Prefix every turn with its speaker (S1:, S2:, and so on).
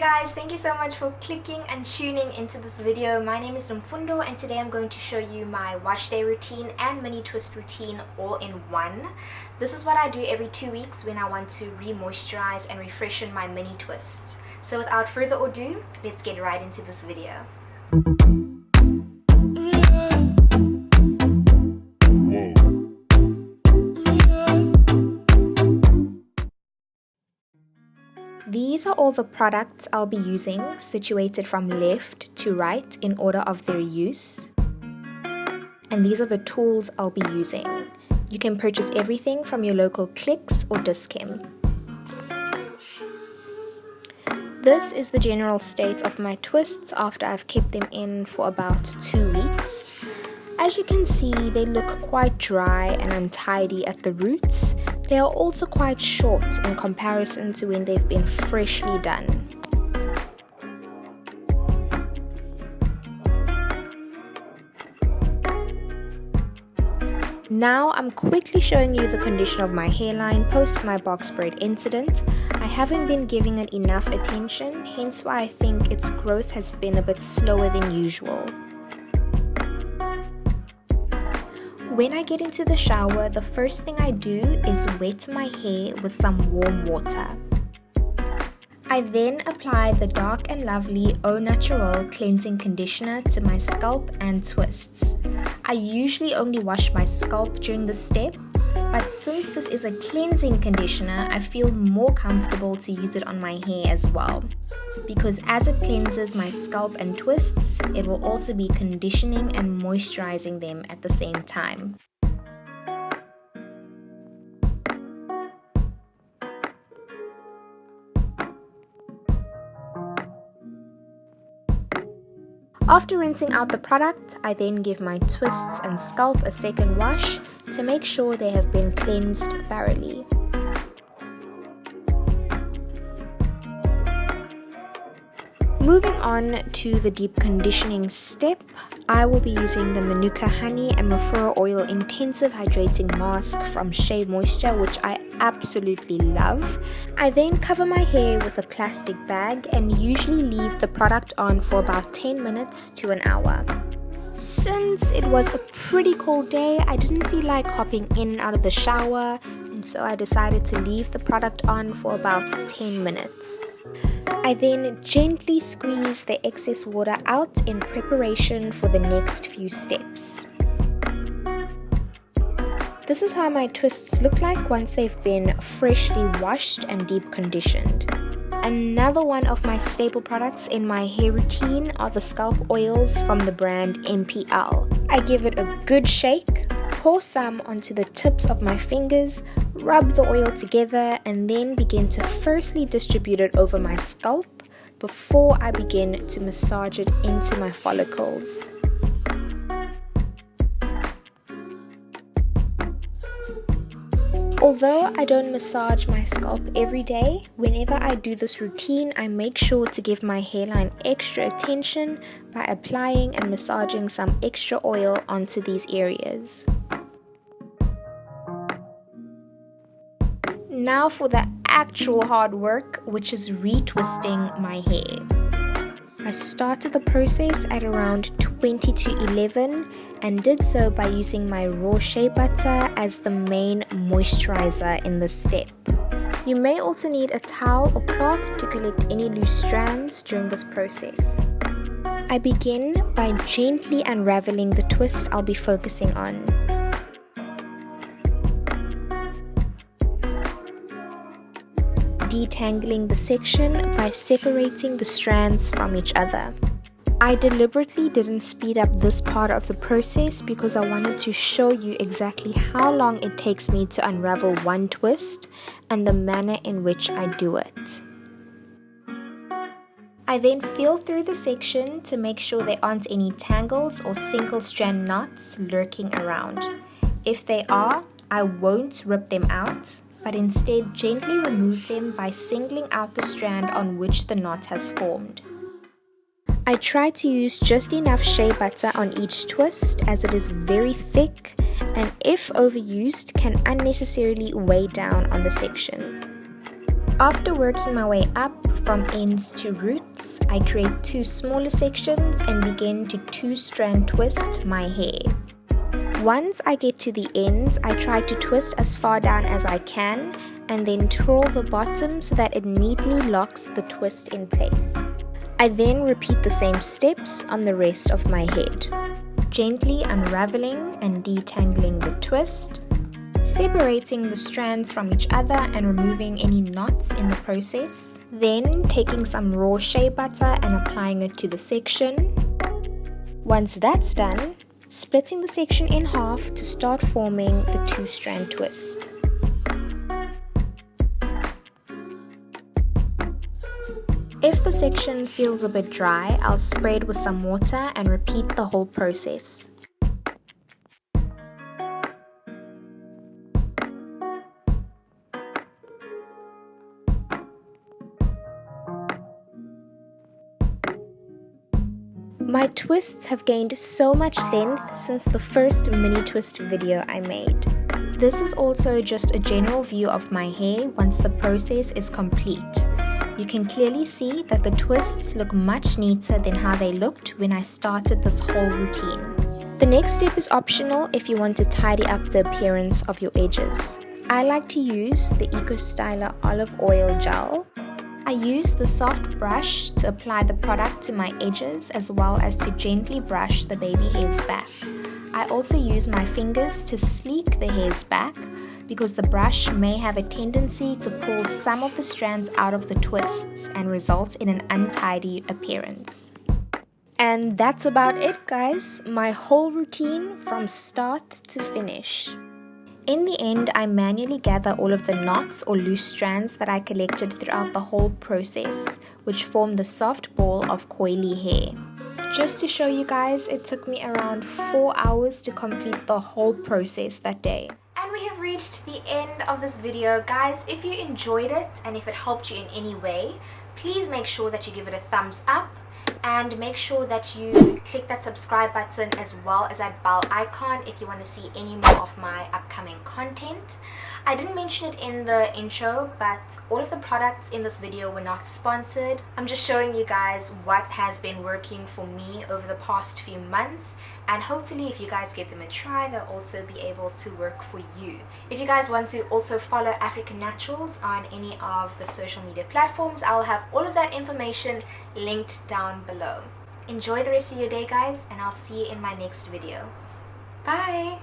S1: guys, thank you so much for clicking and tuning into this video. My name is Nomfundo and today I'm going to show you my wash day routine and mini twist routine all in one. This is what I do every 2 weeks when I want to re-moisturize and refreshen my mini twist. So without further ado, let's get right into this video. These are all the products I'll be using, situated from left to right in order of their use. And these are the tools I'll be using. You can purchase everything from your local Clicks or Dis-Chem. This is the general state of my twists after I've kept them in for about 2 weeks. As you can see, they look quite dry and untidy at the roots. They are also quite short in comparison to when they've been freshly done. Now I'm quickly showing you the condition of my hairline post my box braid incident. I haven't been giving it enough attention, hence why I think its growth has been a bit slower than usual. When I get into the shower, the first thing I do is wet my hair with some warm water. I then apply the Dark and Lovely Au Natural cleansing conditioner to my scalp and twists. I usually only wash my scalp during this step, but since this is a cleansing conditioner, I feel more comfortable to use it on my hair as well. Because as it cleanses my scalp and twists, it will also be conditioning and moisturizing them at the same time. After rinsing out the product, I then give my twists and scalp a second wash to make sure they have been cleansed thoroughly. Moving on to the deep conditioning step, I will be using the Manuka Honey and Mafura Oil Intensive Hydrating Mask from Shea Moisture, which I absolutely love. I then cover my hair with a plastic bag and usually leave the product on for about 10 minutes to an hour. Since it was a pretty cold day, I didn't feel like hopping in and out of the shower, and so I decided to leave the product on for about 10 minutes. I then gently squeeze the excess water out in preparation for the next few steps. This is how my twists look like once they've been freshly washed and deep conditioned. Another one of my staple products in my hair routine are the scalp oils from the brand MPL. I give it a good shake, pour some onto the tips of my fingers, rub the oil together, and then begin to firstly distribute it over my scalp before I begin to massage it into my follicles. Although I don't massage my scalp every day, whenever I do this routine, I make sure to give my hairline extra attention by applying and massaging some extra oil onto these areas. Now for the actual hard work, which is retwisting my hair. I started the process at around 20 to 11 and did so by using my raw shea butter as the main moisturizer in this step. You may also need a towel or cloth to collect any loose strands during this process. I begin by gently unraveling the twist I'll be focusing on. Detangling the section by separating the strands from each other. I deliberately didn't speed up this part of the process because I wanted to show you exactly how long it takes me to unravel one twist and the manner in which I do it. I then feel through the section to make sure there aren't any tangles or single strand knots lurking around. If they are, I won't rip them out, but instead gently remove them by singling out the strand on which the knot has formed. I try to use just enough shea butter on each twist as it is very thick and if overused can unnecessarily weigh down on the section. After working my way up from ends to roots, I create 2 smaller sections and begin to 2-strand twist my hair. Once I get to the ends, I try to twist as far down as I can and then twirl the bottom so that it neatly locks the twist in place. I then repeat the same steps on the rest of my head, gently unraveling and detangling the twist, separating the strands from each other and removing any knots in the process, then taking some raw shea butter and applying it to the section. Once that's done, splitting the section in half to start forming the 2-strand twist. If the section feels a bit dry, I'll spray it with some water and repeat the whole process. My twists have gained so much length since the first mini twist video I made. This is also just a general view of my hair once the process is complete. You can clearly see that the twists look much neater than how they looked when I started this whole routine. The next step is optional if you want to tidy up the appearance of your edges. I like to use the Eco Styler olive oil gel. I use the soft brush to apply the product to my edges as well as to gently brush the baby hairs back. I also use my fingers to sleek the hairs back because the brush may have a tendency to pull some of the strands out of the twists and result in an untidy appearance. And that's about it, guys. My whole routine from start to finish. In the end, I manually gather all of the knots or loose strands that I collected throughout the whole process, which form the soft ball of coily hair. Just to show you guys, it took me around 4 hours to complete the whole process that day. And we have reached the end of this video. Guys, if you enjoyed it and if it helped you in any way, please make sure that you give it a thumbs up. And make sure that you click that subscribe button as well as that bell icon if you want to see any more of my upcoming content. I didn't mention it in the intro, but all of the products in this video were not sponsored. I'm just showing you guys what has been working for me over the past few months, and hopefully if you guys give them a try, they'll also be able to work for you. If you guys want to also follow AfricaNaturals on any of the social media platforms, I'll have all of that information linked down below. Enjoy the rest of your day, guys, and I'll see you in my next video. Bye!